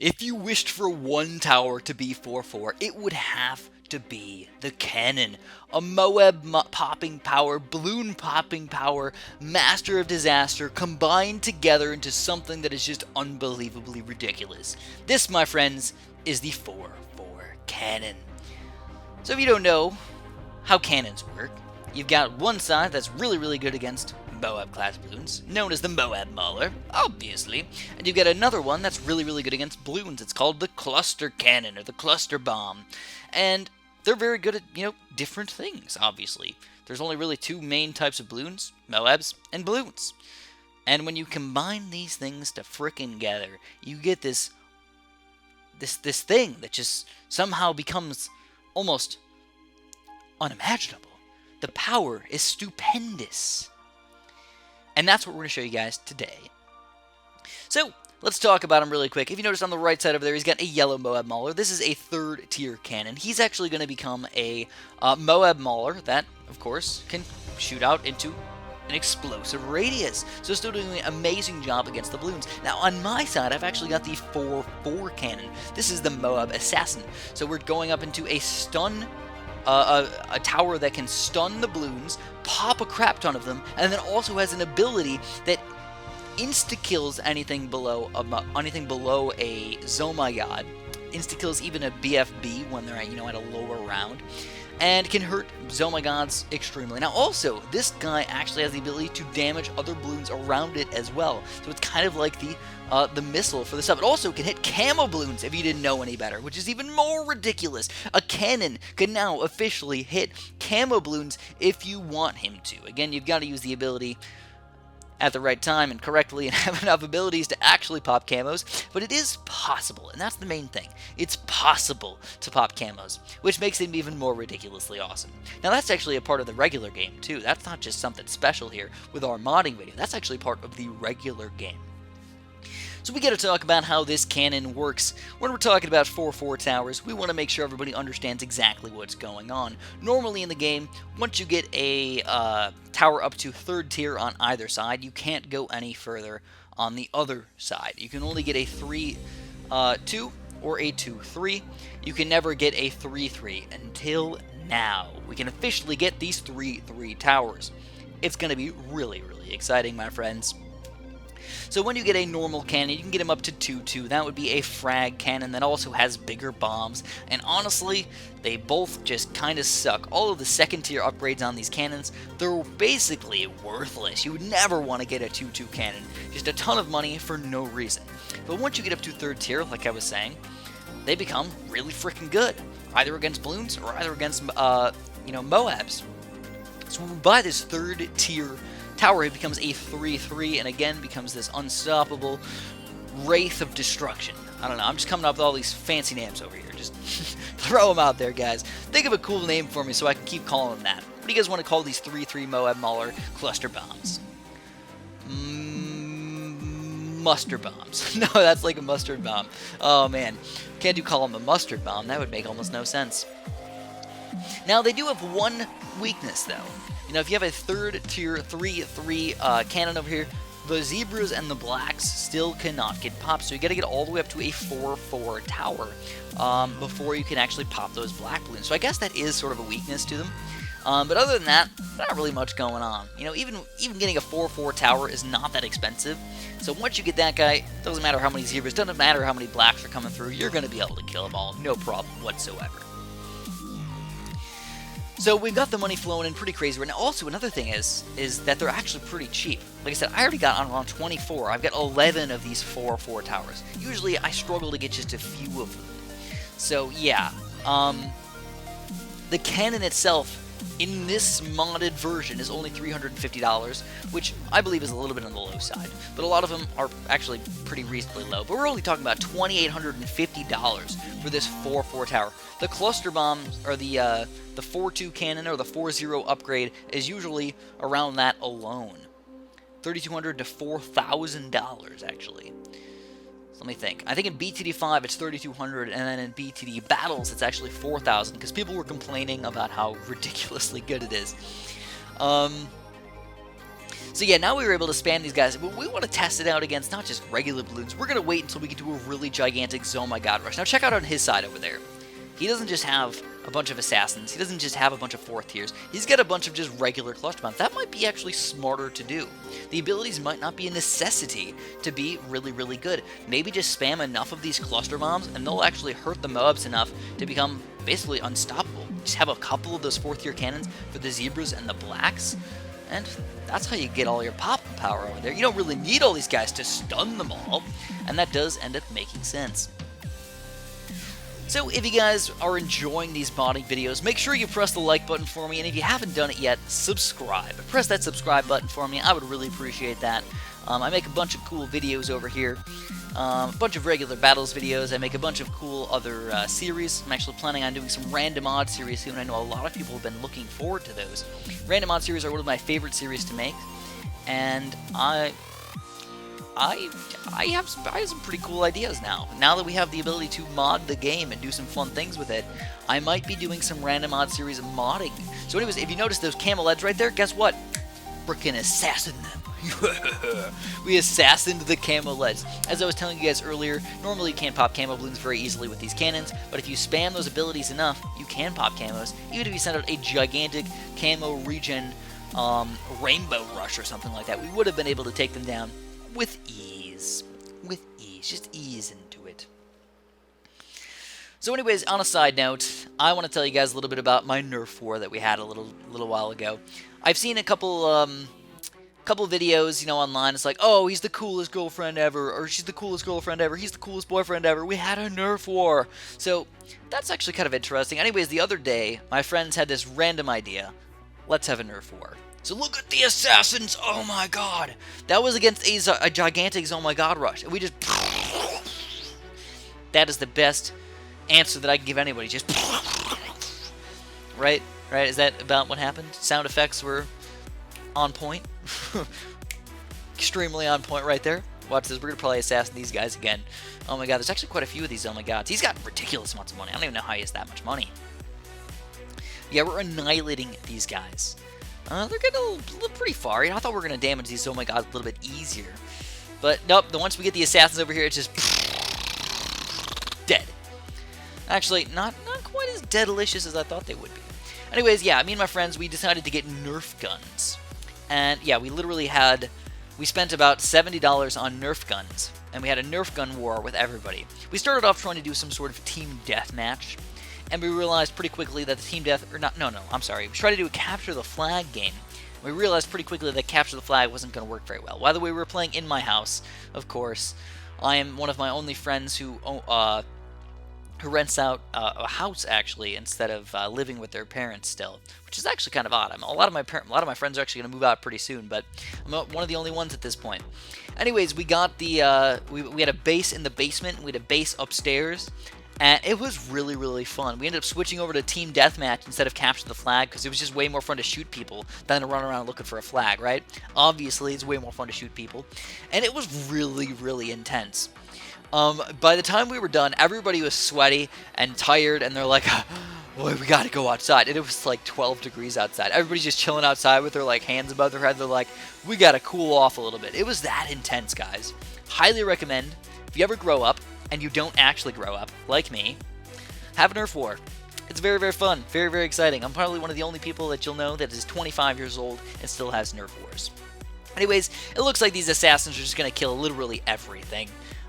If you wished for one tower to be 4-4, it would have to be the cannon. A Moab popping power, balloon popping power, master of disaster combined together into something that is just unbelievably ridiculous. This, my friends, is the 4-4 cannon. So if you don't know how cannons work, you've got one side that's really good against Moab class balloons, known as the Moab Mauler, obviously, and you've got another one that's really good against balloons. It's called the cluster cannon or the cluster bomb, and they're very good at, different things, obviously. There's only really two main types of balloons, Moabs and balloons. And when you combine these things to frickin' together, you get this thing that just somehow becomes almost unimaginable. The power is stupendous. And that's what we're going to show you guys today. So, let's talk about him really quick. If you notice on the right side over there, he's got a yellow Moab Mauler. This is a 3rd tier cannon. He's actually going to become a Moab Mauler that, of course, can shoot out into an explosive radius. So still doing an amazing job against the balloons. Now, on my side, I've actually got the 4-4 cannon. This is the Moab Assassin. So we're going up into a stun a tower that can stun the balloons, pop a crap ton of them, and then also has an ability that insta-kills anything below a ZOMG, insta-kills even a BFB when they're at a lower round, and can hurt ZOMGs extremely. Now also, this guy actually has the ability to damage other balloons around it as well, so it's kind of like the missile for the sub. It also can hit camo balloons if you didn't know any better, which is even more ridiculous. A cannon can now officially hit camo balloons if you want him to. Again, you've got to use the ability at the right time and correctly and have enough abilities to actually pop camos, but it is possible, and that's the main thing. It's possible to pop camos, which makes him even more ridiculously awesome. Now that's actually a part of the regular game too. That's not just something special here with our modding video. That's actually part of the regular game. So we got to talk about how this cannon works. When we're talking about 4-4 towers, we want to make sure everybody understands exactly what's going on. Normally in the game, once you get a tower up to 3rd tier on either side, you can't go any further on the other side. You can only get a 3-2 or a 2-3. You can never get a 3-3 until now. We can officially get these 3-3 towers. It's going to be really exciting, my friends. So when you get a normal cannon, you can get him up to 2-2. That would be a frag cannon that also has bigger bombs. And honestly, they both just kind of suck. All of the 2nd tier upgrades on these cannons, they're basically worthless. You would never want to get a 2-2 cannon. Just a ton of money for no reason. But once you get up to 3rd tier, like I was saying, they become really freaking good. Either against balloons or either against, Moabs. So when we buy this 3rd tier tower, it becomes a 3-3 and again becomes this unstoppable wraith of destruction. I don't know, I'm just coming up with all these fancy names over here. Just throw them out there, guys. Think of a cool name for me so I can keep calling them that. What do you guys want to call these 3-3 Moab Mauler cluster bombs? Mustard bombs. No, that's like a mustard bomb. Oh man, can't you call them a mustard bomb? That would make almost no sense. Now, they do have one weakness, though. If you have a 3rd tier 3-3 cannon over here, the zebras and the blacks still cannot get popped, so you gotta get all the way up to a 4-4 tower before you can actually pop those black balloons. So I guess that is sort of a weakness to them. But other than that, not really much going on. Even getting a 4-4 tower is not that expensive. So once you get that guy, doesn't matter how many zebras, doesn't matter how many blacks are coming through, you're gonna be able to kill them all, no problem whatsoever. So we've got the money flowing in pretty crazy right now. Also, another thing is that they're actually pretty cheap. Like I said, I already got on around 24. I've got 11 of these 4-4 towers. Usually, I struggle to get just a few of them. So yeah, the cannon itself in this modded version is only $350, which I believe is a little bit on the low side. But a lot of them are actually pretty reasonably low. But we're only talking about $2,850 for this 4-4 tower. The cluster bombs, or the 4-2 cannon, or the 4-0 upgrade, is usually around that alone. $3,200 to $4,000, actually. Let me think. I think in BTD5 it's 3,200, and then in BTD Battles it's actually 4,000, because people were complaining about how ridiculously good it is. So yeah, now we were able to spam these guys, but we want to test it out against not just regular balloons. We're going to wait until we can do a really gigantic Oh My God rush. Now check out on his side over there. He doesn't just have a bunch of assassins. He doesn't just have a bunch of 4th tiers. He's got a bunch of just regular cluster bombs. That might be actually smarter to do. The abilities might not be a necessity to be really, really good. Maybe just spam enough of these cluster bombs and they'll actually hurt the Moabs enough to become basically unstoppable. Just have a couple of those 4th tier cannons for the zebras and the blacks, and that's how you get all your popping power over there. You don't really need all these guys to stun them all, and that does end up making sense. So if you guys are enjoying these modding videos, make sure you press the like button for me, and if you haven't done it yet, subscribe. Press that subscribe button for me. I would really appreciate that. I make a bunch of cool videos over here, a bunch of regular battles videos. I make a bunch of cool other series. I'm actually planning on doing some random odd series soon. I know a lot of people have been looking forward to those. Random odd series are one of my favorite series to make, and I have some pretty cool ideas now. Now that we have the ability to mod the game and do some fun things with it, I might be doing some random odd series of modding. So anyways, if you notice those camel heads right there, guess what? Frickin' assassin them. We assassined the camo leads. As I was telling you guys earlier, normally you can't pop camo balloons very easily with these cannons, but if you spam those abilities enough, you can pop camos, even if you send out a gigantic camo regen rainbow rush or something like that. We would have been able to take them down with ease. With ease. Just ease into it. So anyways, on a side note, I want to tell you guys a little bit about my Nerf war that we had a little while ago. I've seen a couple videos, online. It's like, oh, he's the coolest girlfriend ever, or she's the coolest girlfriend ever, he's the coolest boyfriend ever. We had a Nerf war. So that's actually kind of interesting. Anyways, the other day, my friends had this random idea. Let's have a Nerf war. So look at the assassins. Oh my god. That was against a gigantic Oh My God rush. And we just... That is the best answer that I can give anybody. Just... Right? Right? Is that about what happened? Sound effects were on point. Extremely on point right there. Watch this. We're going to probably assassin these guys again. Oh my god. There's actually quite a few of these Oh My Gods. He's got ridiculous amounts of money. I don't even know how he has that much money. Yeah, we're annihilating these guys. They're getting a little pretty far. I thought we were going to damage these Oh My Gods a little bit easier. But nope, once we get the assassins over here, it's just dead. Actually, not quite as deadalicious as I thought they would be. Anyways, yeah, me and my friends, we decided to get Nerf guns. And yeah, we spent about $70 on Nerf guns. And we had a Nerf gun war with everybody. We started off trying to do some sort of team deathmatch. And we realized pretty quickly that the team death, or not, no, I'm sorry. We tried to do a capture the flag game. We realized pretty quickly that capture the flag wasn't going to work very well. By the way, we were playing in my house, of course. I am one of my only friends who rents out a house, actually, instead of living with their parents still, which is actually kind of odd. A lot of my friends are actually going to move out pretty soon, but I'm one of the only ones at this point. Anyways, we got the we had a base in the basement, we had a base upstairs. And it was really, really fun. We ended up switching over to Team Deathmatch instead of Capture the Flag because it was just way more fun to shoot people than to run around looking for a flag, right? Obviously, it's way more fun to shoot people. And it was really, really intense. By the time we were done, everybody was sweaty and tired, and they're like, boy, we gotta go outside. And it was like 12 degrees outside. Everybody's just chilling outside with their hands above their head. They're like, we gotta cool off a little bit. It was that intense, guys. Highly recommend, if you ever grow up, and you don't actually grow up, like me, have a Nerf war. It's very, very fun. Very, very exciting. I'm probably one of the only people that you'll know that is 25 years old and still has Nerf wars. Anyways, it looks like these assassins are just going to kill literally everything.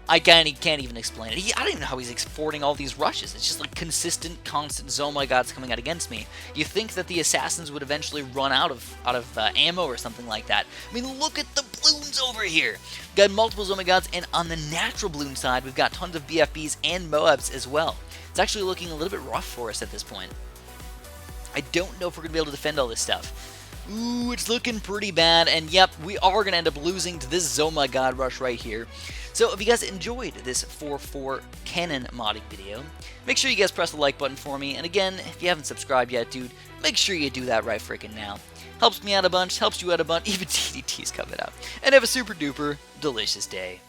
I can't even explain it. I don't even know how he's affording all these rushes. It's just like consistent, constant Oh My Gods coming out against me. You think that the assassins would eventually run out of ammo or something like that. I mean, look at the Bloons over here. We've got multiple Oh My Gods, and on the natural Bloon side, we've got tons of BFBs and Moabs as well. It's actually looking a little bit rough for us at this point. I don't know if we're going to be able to defend all this stuff. Ooh, it's looking pretty bad, and yep, we are going to end up losing to this Oh My God rush right here. So if you guys enjoyed this 4-4 cannon modding video, make sure you guys press the like button for me, and again, if you haven't subscribed yet, dude, make sure you do that right freaking now. Helps me out a bunch, helps you out a bunch, even TDT's coming out. And have a super duper delicious day.